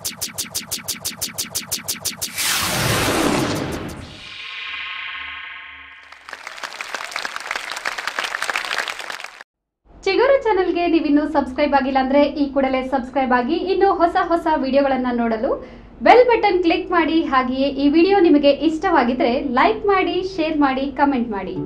ಚಿಗುರು ಚಾನೆಲ್ಗೆ ನೀವಿನ್ನೂ ಸಬ್ಸ್ಕ್ರೈಬ್ ಆಗಿಲ್ಲ ಅಂದ್ರೆ ಈ ಕೂಡಲೇ ಸಬ್ಸ್ಕ್ರೈಬ್ ಆಗಿ ಇನ್ನು ಹೊಸ ವಿಡಿಯೋಗಳನ್ನು ನೋಡಲು ಬೆಲ್ ಬಟನ್ ಕ್ಲಿಕ್ ಮಾಡಿ. ಹಾಗೆಯೇ ಈ ವಿಡಿಯೋ ನಿಮಗೆ ಇಷ್ಟವಾಗಿದ್ರೆ ಲೈಕ್ ಮಾಡಿ, ಶೇರ್ ಮಾಡಿ, ಕಮೆಂಟ್ ಮಾಡಿ.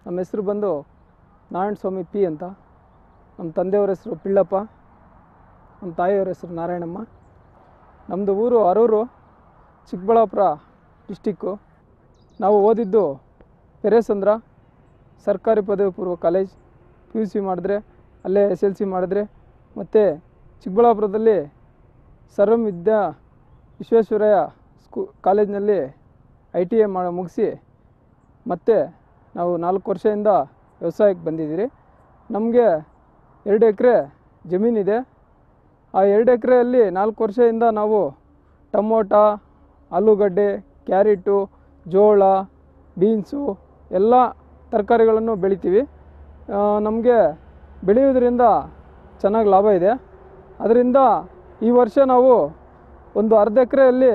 ನಮ್ಮ ಹೆಸರು ಬಂದು ನಾರಾಯಣಸ್ವಾಮಿ ಪಿ ಅಂತ. ನಮ್ಮ ತಂದೆಯವರ ಹೆಸರು ಪಿಳ್ಳಪ್ಪ, ನಮ್ಮ ತಾಯಿಯವರ ಹೆಸರು ನಾರಾಯಣಮ್ಮ. ನಮ್ಮದು ಊರು ಅರೂರು, ಚಿಕ್ಕಬಳ್ಳಾಪುರ ಡಿಸ್ಟಿಕ್ಕು. ನಾವು ಓದಿದ್ದು ಪೆರೇಸಂದ್ರ ಸರ್ಕಾರಿ ಪದವಿ ಪೂರ್ವ ಕಾಲೇಜ್, PUC ಮಾಡಿದ್ರೆ ಅಲ್ಲೇ SLC ಮಾಡಿದ್ರೆ, ಮತ್ತು ಚಿಕ್ಕಬಳ್ಳಾಪುರದಲ್ಲಿ ಸರ್ ವಿದ್ಯಾ ವಿಶ್ವೇಶ್ವರಯ್ಯ ಕಾಲೇಜಿನಲ್ಲಿ ITI ಮುಗಿಸಿ ಮತ್ತು ನಾವು 4 ವರ್ಷದಿಂದ ವ್ಯವಸಾಯಕ್ಕೆ ಬಂದಿದ್ದೀರಿ. ನಮಗೆ 2 ಎಕರೆ ಜಮೀನಿದೆ. ಆ 2 ಎಕರೆಯಲ್ಲಿ 4 ವರ್ಷದಿಂದ ನಾವು ಟೊಮೊಟೊ, ಆಲೂಗಡ್ಡೆ, ಕ್ಯಾರೆಟು, ಜೋಳ, ಬೀನ್ಸು ಎಲ್ಲ ತರಕಾರಿಗಳನ್ನು ಬೆಳಿತೀವಿ. ನಮಗೆ ಬೆಳೆಯೋದ್ರಿಂದ ಚೆನ್ನಾಗಿ ಲಾಭ ಇದೆ. ಅದರಿಂದ ಈ ವರ್ಷ ನಾವು ಒಂದು ಅರ್ಧ ಎಕರೆಯಲ್ಲಿ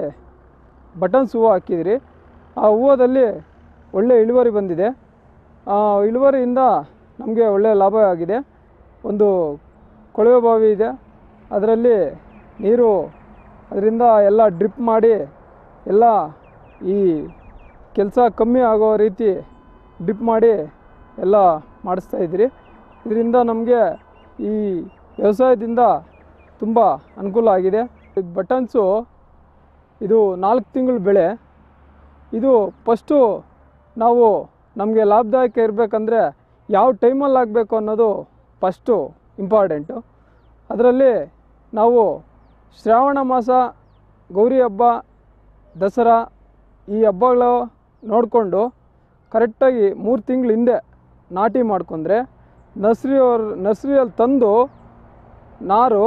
ಬಟನ್ಸ್ ಹೂವು ಹಾಕಿದಿರಿ. ಆ ಹೂವದಲ್ಲಿ ಒಳ್ಳೆ ಇಳುವರಿ ಬಂದಿದೆ. ಆ ಇಳುವರಿಯಿಂದ ನಮಗೆ ಒಳ್ಳೆಯ ಲಾಭ ಆಗಿದೆ. ಒಂದು ಕೊಳವೆ ಬಾವಿ ಇದೆ, ಅದರಲ್ಲಿ ನೀರು ಅದರಿಂದ ಎಲ್ಲ ಡ್ರಿಪ್ ಮಾಡಿ ಎಲ್ಲ ಈ ಕೆಲಸ ಕಮ್ಮಿ ಆಗೋ ರೀತಿ ಡ್ರಿಪ್ ಮಾಡಿ ಎಲ್ಲ ಮಾಡಿಸ್ತಾಯಿದ್ರಿ. ಇದರಿಂದ ನಮಗೆ ಈ ವ್ಯವಸಾಯದಿಂದ ತುಂಬ ಅನುಕೂಲ ಆಗಿದೆ. ಬಟನ್ಸು ಇದು 4 ತಿಂಗಳ ಬೆಳೆ. ಇದು ಫಸ್ಟು ನಾವು ನಮಗೆ ಲಾಭದಾಯಕ ಇರಬೇಕಂದ್ರೆ ಯಾವ ಟೈಮಲ್ಲಿ ಆಗಬೇಕು ಅನ್ನೋದು ಫಸ್ಟು ಇಂಪಾರ್ಟೆಂಟು. ಅದರಲ್ಲಿ ನಾವು ಶ್ರಾವಣ ಮಾಸ, ಗೌರಿ ಹಬ್ಬ, ದಸರಾ ಈ ಹಬ್ಬಗಳು ನೋಡಿಕೊಂಡು ಕರೆಕ್ಟಾಗಿ 3 ತಿಂಗಳ ಹಿಂದೆ ನಾಟಿ ಮಾಡ್ಕೊಂಡ್ರೆ ನರ್ಸರಿಯಲ್ಲಿ ತಂದು ನಾರು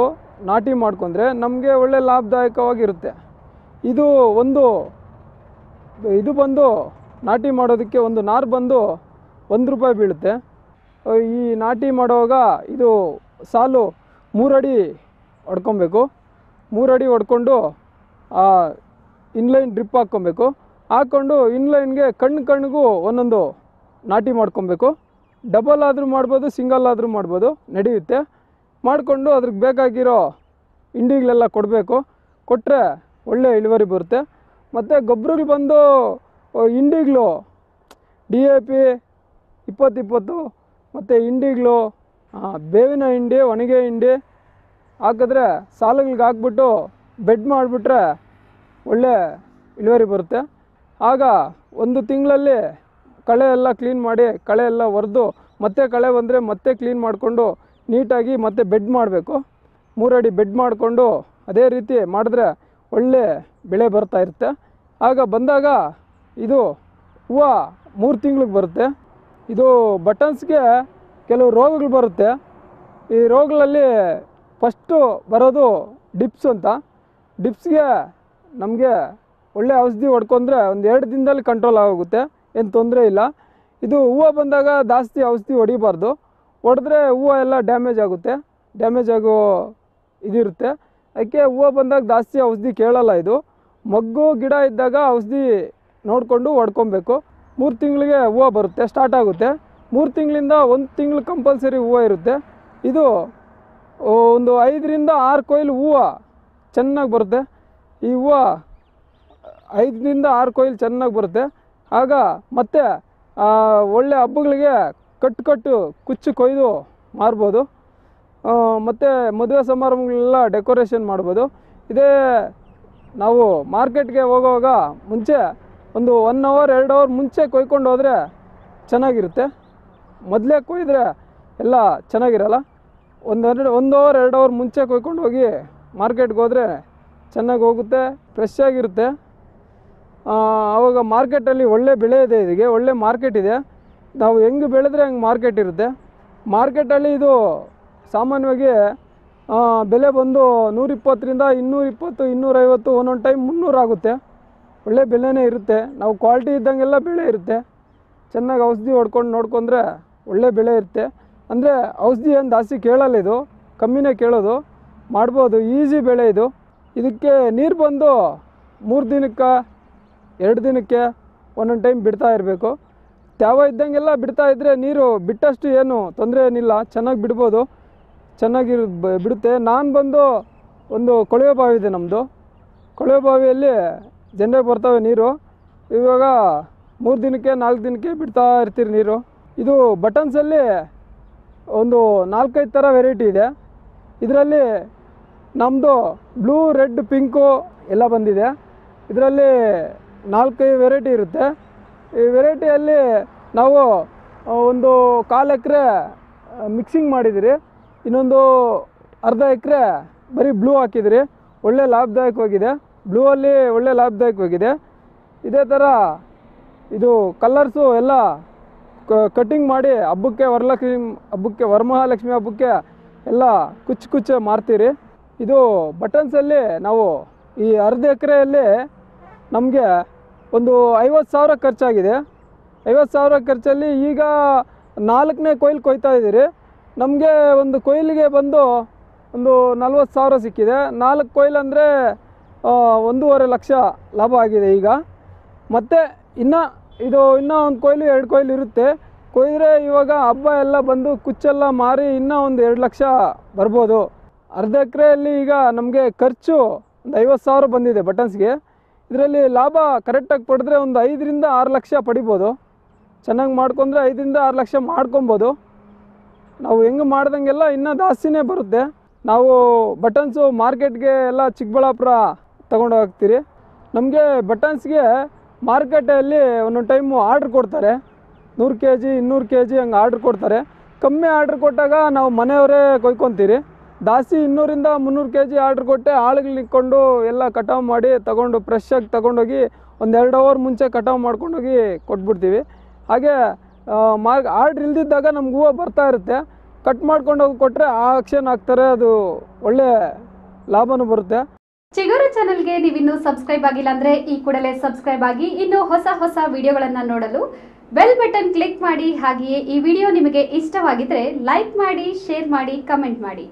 ನಾಟಿ ಮಾಡ್ಕೊಂಡ್ರೆ ನಮಗೆ ಒಳ್ಳೆ ಲಾಭದಾಯಕವಾಗಿರುತ್ತೆ. ಇದು ಬಂದು ನಾಟಿ ಮಾಡೋದಕ್ಕೆ ಒಂದು ನಾರು ಬಂದು 1 ರೂಪಾಯಿ ಬೀಳುತ್ತೆ. ಈ ನಾಟಿ ಮಾಡುವಾಗ ಇದು ಸಾಲು 3 ಅಡಿ ಹೊಡ್ಕೊಬೇಕು. 3 ಅಡಿ ಹೊಡ್ಕೊಂಡು ಇನ್ಲೈನ್ ಡ್ರಿಪ್ ಹಾಕ್ಕೊಂಡು ಇನ್ಲೈನ್ಗೆ ಕಣ್ಣಿಗೂ ಒಂದೊಂದು ನಾಟಿ ಮಾಡ್ಕೊಬೇಕು. ಡಬಲ್ ಆದರೂ ಮಾಡ್ಬೋದು, ಸಿಂಗಲ್ ಆದರೂ ಮಾಡ್ಬೋದು, ನಡೆಯುತ್ತೆ. ಮಾಡಿಕೊಂಡು ಅದ್ರಿಗೆ ಬೇಕಾಗಿರೋ ಹಿಂಡಿಗಳೆಲ್ಲ ಕೊಡಬೇಕು. ಕೊಟ್ಟರೆ ಒಳ್ಳೆ ಇಳುವರಿ ಬರುತ್ತೆ. ಮತ್ತು ಗೊಬ್ಬರಗಳು ಬಂದು ಹಿಂಡಿಗಳು DAP 20-20 ಮತ್ತು ಹಿಂಡಿಗಳು ಬೇವಿನ ಹಿಂಡಿ, ಒಣಗೆ ಹಿಂಡಿ ಹಾಕಿದ್ರೆ ಸಾಲುಗಳಿಗೆ ಹಾಕ್ಬಿಟ್ಟು ಬೆಡ್ ಮಾಡಿಬಿಟ್ರೆ ಒಳ್ಳೆ ಇಳುವರಿ ಬರುತ್ತೆ. ಆಗ 1 ತಿಂಗಳಲ್ಲಿ ಕಳೆ ಎಲ್ಲ ಕ್ಲೀನ್ ಮಾಡಿ, ಕಳೆ ಎಲ್ಲ ಒರೆದು, ಮತ್ತೆ ಕಳೆ ಬಂದರೆ ಮತ್ತೆ ಕ್ಲೀನ್ ಮಾಡಿಕೊಂಡು ನೀಟಾಗಿ ಮತ್ತೆ ಬೆಡ್ ಮಾಡಬೇಕು. 3 ಅಡಿ ಬೆಡ್ ಮಾಡಿಕೊಂಡು ಅದೇ ರೀತಿ ಮಾಡಿದ್ರೆ ಒಳ್ಳೆ ಬೆಳೆ ಬರ್ತಾ ಇರುತ್ತೆ. ಆಗ ಬಂದಾಗ ಇದು ಹೂವು 3 ತಿಂಗಳಿಗೆ ಬರುತ್ತೆ. ಇದು ಬಟನ್ಸ್ಗೆ ಕೆಲವು ರೋಗಗಳು ಬರುತ್ತೆ. ಈ ರೋಗಗಳಲ್ಲಿ ಫಸ್ಟು ಬರೋದು ಡಿಪ್ಸ್ ಅಂತ. ಡಿಪ್ಸ್ಗೆ ನಮಗೆ ಒಳ್ಳೆ ಔಷಧಿ ಹೊಡ್ಕೊಂಡ್ರೆ 1-2 ದಿನದಲ್ಲಿ ಕಂಟ್ರೋಲ್ ಆಗೋಗುತ್ತೆ, ಏನು ತೊಂದರೆ ಇಲ್ಲ. ಇದು ಹೂವು ಬಂದಾಗ ಜಾಸ್ತಿ ಔಷಧಿ ಹೊಡಿಬಾರ್ದು. ಹೊಡೆದ್ರೆ ಹೂವು ಎಲ್ಲ ಡ್ಯಾಮೇಜ್ ಆಗುತ್ತೆ, ಡ್ಯಾಮೇಜ್ ಆಗೋ ಇದಿರುತ್ತೆ. ಅದಕ್ಕೆ ಹೂವು ಬಂದಾಗ ಜಾಸ್ತಿ ಔಷಧಿ ಕೇಳಲ್ಲ. ಇದು ಮೊಗ್ಗು ಗಿಡ ಇದ್ದಾಗ ಔಷಧಿ ನೋಡಿಕೊಂಡು ಹೊಡ್ಕೊಬೇಕು. 3 ತಿಂಗಳಿಗೆ ಹೂವು ಬರುತ್ತೆ, ಸ್ಟಾರ್ಟ್ ಆಗುತ್ತೆ. 3 ತಿಂಗಳಿಂದ 1 ತಿಂಗಳು ಕಂಪಲ್ಸರಿ ಹೂವು ಇರುತ್ತೆ. ಇದು ಒಂದು 5ರಿಂದ 6 ಕೊಯ್ಲು ಹೂವು ಚೆನ್ನಾಗಿ ಬರುತ್ತೆ. ಈ ಹೂವು 5ರಿಂದ 6 ಕೊಯ್ಲು ಚೆನ್ನಾಗಿ ಬರುತ್ತೆ. ಆಗ ಮತ್ತೆ ಒಳ್ಳೆ ಹಬ್ಬಗಳಿಗೆ ಕಟ್ಟು ಕುಚ್ಚು ಕೊಯ್ದು ಮಾರ್ಬೋದು. ಮತ್ತು ಮದುವೆ ಸಮಾರಂಭಗಳೆಲ್ಲ ಡೆಕೋರೇಷನ್ ಮಾಡ್ಬೋದು. ಇದೇ ನಾವು ಮಾರ್ಕೆಟ್ಗೆ ಹೋಗುವಾಗ ಮುಂಚೆ ಒಂದು 1 ಅವರ್ 2 ಅವರ್ ಮುಂಚೆ ಕೊಯ್ಕೊಂಡು ಹೋದರೆ ಚೆನ್ನಾಗಿರುತ್ತೆ. ಮೊದಲೇ ಕೊಯ್ದರೆ ಎಲ್ಲ ಚೆನ್ನಾಗಿರಲ್ಲ. 1 ಅವರ್ 2 ಅವರ್ ಮುಂಚೆ ಕೊಯ್ಕೊಂಡು ಹೋಗಿ ಮಾರ್ಕೆಟ್ಗೆ ಹೋದರೆ ಚೆನ್ನಾಗಿ ಹೋಗುತ್ತೆ, ಫ್ರೆಶ್ ಆಗಿರುತ್ತೆ. ಆವಾಗ ಮಾರ್ಕೆಟಲ್ಲಿ ಒಳ್ಳೆ ಬೆಲೆ ಇದೆ, ಇದಕ್ಕೆ ಒಳ್ಳೆ ಮಾರ್ಕೆಟ್ ಇದೆ. ನಾವು ಹೆಂಗೆ ಬೆಳೆದ್ರೆ ಹಂಗೆ ಮಾರ್ಕೆಟ್ ಇರುತ್ತೆ. ಮಾರ್ಕೆಟಲ್ಲಿ ಇದು ಸಾಮಾನ್ಯವಾಗಿ ಬೆಲೆ ಬಂದು 120ರಿಂದ 220, 250, ಒಂದೊಂದು ಟೈಮ್ 300 ಆಗುತ್ತೆ. ಒಳ್ಳೆ ಬೆಲೆನೇ ಇರುತ್ತೆ. ನಾವು ಕ್ವಾಲಿಟಿ ಇದ್ದಂಗೆಲ್ಲ ಬೆಳೆ ಇರುತ್ತೆ. ಚೆನ್ನಾಗಿ ಔಷಧಿ ಹೊಡ್ಕೊಂಡು ನೋಡ್ಕೊಂಡ್ರೆ ಒಳ್ಳೆ ಬೆಳೆ ಇರುತ್ತೆ. ಅಂದರೆ ಔಷಧಿ ಏನು ಜಾಸ್ತಿ ಕೇಳಲ್ಲ, ಇದು ಕಮ್ಮಿನೇ ಕೇಳೋದು. ಮಾಡ್ಬೋದು, ಈಸಿ ಬೆಳೆ ಇದು. ಇದಕ್ಕೆ ನೀರು ಬಂದು 3 ದಿನಕ್ಕೆ 2 ದಿನಕ್ಕೆ ಒಂದೊಂದು ಟೈಮ್ ಬಿಡ್ತಾ ಇರಬೇಕು. ತ್ಯಾವ ಇದ್ದಂಗೆಲ್ಲ ಬಿಡ್ತಾ ಇದ್ದರೆ ನೀರು ಬಿಟ್ಟಷ್ಟು ಏನು ತೊಂದರೆ ಏನಿಲ್ಲ, ಚೆನ್ನಾಗಿ ಬಿಡ್ಬೋದು, ಚೆನ್ನಾಗಿ ಬಿಡುತ್ತೆ. ನಾನು ಬಂದು ಒಂದು ಕೊಳವೆ ಬಾವಿ ಇದೆ ನಮ್ಮದು. ಕೊಳವೆ ಬಾವಿಯಲ್ಲಿ ಜನರಿಗೆ ಬರ್ತವೆ ನೀರು. ಇವಾಗ 3 ದಿನಕ್ಕೆ 4 ದಿನಕ್ಕೆ ಬಿಡ್ತಾ ಇರ್ತೀರಿ ನೀರು. ಇದು ಬಟನ್ಸಲ್ಲಿ ಒಂದು 4-5 ಥರ ವೆರೈಟಿ ಇದೆ. ಇದರಲ್ಲಿ ನಮ್ಮದು ಬ್ಲೂ, ರೆಡ್, ಪಿಂಕು ಎಲ್ಲ ಬಂದಿದೆ. ಇದರಲ್ಲಿ 4-5 ವೆರೈಟಿ ಇರುತ್ತೆ. ಈ ವೆರೈಟಿಯಲ್ಲಿ ನಾವು ಒಂದು 1/4 ಎಕರೆ ಮಿಕ್ಸಿಂಗ್ ಮಾಡಿದಿರಿ, ಇನ್ನೊಂದು ಅರ್ಧ ಎಕರೆ ಬರೀ ಬ್ಲೂ ಹಾಕಿದಿರಿ. ಒಳ್ಳೆ ಲಾಭದಾಯಕವಾಗಿದೆ. ಬ್ಲೂ ಅಲ್ಲಿ ಒಳ್ಳೆ ಲಾಭದಾಯಕವಾಗಿದೆ. ಇದೇ ಥರ ಇದು ಕಲರ್ಸು ಎಲ್ಲ ಕಟ್ಟಿಂಗ್ ಮಾಡಿ ಹಬ್ಬಕ್ಕೆ, ವರಮಹಾಲಕ್ಷ್ಮಿ ಹಬ್ಬಕ್ಕೆ ಎಲ್ಲ ಕುಚ್ಚು ಮಾರ್ತೀರಿ. ಇದು ಬಟನ್ಸಲ್ಲಿ ನಾವು ಈ ಅರ್ಧ ಎಕರೆಯಲ್ಲಿ ನಮಗೆ ಒಂದು 50,000 ಖರ್ಚಾಗಿದೆ. 50,000 ಖರ್ಚಲ್ಲಿ ಈಗ 4ನೇ ಕೊಯ್ಲು ಕೊಯ್ತಾ ಇದ್ದೀರಿ. ನಮಗೆ ಒಂದು ಕೊಯ್ಲಿಗೆ ಬಂದು ಒಂದು 40,000 ಸಿಕ್ಕಿದೆ. 4 ಕೊಯ್ಲು ಅಂದರೆ 1.5 ಲಕ್ಷ ಲಾಭ ಆಗಿದೆ ಈಗ. ಮತ್ತು ಇನ್ನೂ ಒಂದು ಕೊಯ್ಲು 2 ಕೊಯ್ಲು ಇರುತ್ತೆ. ಕೊಯ್ದರೆ ಇವಾಗ ಹಬ್ಬ ಎಲ್ಲ ಬಂದು ಕುಚ್ಚೆಲ್ಲ ಮಾರಿ ಇನ್ನೂ ಒಂದು 2 ಲಕ್ಷ ಬರ್ಬೋದು. ಅರ್ಧ ಎಕರೆಯಲ್ಲಿ ಈಗ ನಮಗೆ ಖರ್ಚು ಒಂದು 50,000 ಬಂದಿದೆ ಬಟನ್ಸ್ಗೆ. ಇದರಲ್ಲಿ ಲಾಭ ಕರೆಕ್ಟಾಗಿ ಪಡೆದ್ರೆ ಒಂದು 5ರಿಂದ 6 ಲಕ್ಷ ಪಡಿಬೋದು. ಚೆನ್ನಾಗಿ ಮಾಡ್ಕೊಂಡ್ರೆ 5ರಿಂದ 6 ಲಕ್ಷ ಮಾಡ್ಕೊಬೋದು. ನಾವು ಹೆಂಗೆ ಮಾಡ್ದಂಗೆಲ್ಲ ಇನ್ನೂ ಜಾಸ್ತಿನೇ ಬರುತ್ತೆ. ನಾವು ಬಟನ್ಸು ಮಾರ್ಕೆಟ್ಗೆ ಎಲ್ಲ ಚಿಕ್ಕಬಳ್ಳಾಪುರ ತಗೊಂಡು ಹೋಗ್ತೀರಿ. ನಮಗೆ ಬಟನ್ಸ್ಗೆ ಮಾರ್ಕೆಟಲ್ಲಿ ಒಂದೊಂದು ಟೈಮು ಆರ್ಡ್ರ್ ಕೊಡ್ತಾರೆ, 100 kg 200 kg ಹಂಗೆ ಆರ್ಡ್ರ್ ಕೊಡ್ತಾರೆ. ಕಮ್ಮಿ ಆರ್ಡ್ರ್ ಕೊಟ್ಟಾಗ ನಾವು ಮನೆಯವರೇ ಕೊಯ್ಕೊತೀರಿ. ಜಾಸ್ತಿ 200ರಿಂದ 300 kg ಆರ್ಡ್ರ್ ಕೊಟ್ಟೆ ಆಳುಗಳು ನಿಂತ್ಕೊಂಡು ಎಲ್ಲ ಕಟಾವು ಮಾಡಿ ತಗೊಂಡು ಫ್ರೆಶ್ಶಾಗಿ ತಗೊಂಡೋಗಿ ಒಂದು 2 ಅವರ್ ಮುಂಚೆ ಕಟಾವು ಮಾಡ್ಕೊಂಡೋಗಿ ಕೊಟ್ಬಿಡ್ತೀವಿ. ಹಾಗೆ ಆರ್ಡ್ರ್ ಇಲ್ದಿದ್ದಾಗ ನಮ್ಗೆ ಹೂವು ಬರ್ತಾ ಇರುತ್ತೆ. ಕಟ್ ಮಾಡ್ಕೊಂಡೋಗಿ ಕೊಟ್ಟರೆ ಆಕ್ಷನ್ ಆಗ್ತಾರೆ, ಅದು ಒಳ್ಳೆ ಲಾಭನೂ ಬರುತ್ತೆ. ಚಿಗುರು ಚಾನಲ್ಗೆ ನೀವಿನ್ನೂ ಸಬ್ಸ್ಕ್ರೈಬ್ ಆಗಿಲ್ಲ ಅಂದರೆ ಈ ಕೂಡಲೇ ಸಬ್ಸ್ಕ್ರೈಬ್ ಆಗಿ ಇನ್ನೂ ಹೊಸ ವಿಡಿಯೋಗಳನ್ನು ನೋಡಲು ಬೆಲ್ ಬಟನ್ ಕ್ಲಿಕ್ ಮಾಡಿ. ಹಾಗೆಯೇ ಈ ವಿಡಿಯೋ ನಿಮಗೆ ಇಷ್ಟವಾಗಿದ್ರೆ ಲೈಕ್ ಮಾಡಿ, ಶೇರ್ ಮಾಡಿ, ಕಮೆಂಟ್ ಮಾಡಿ.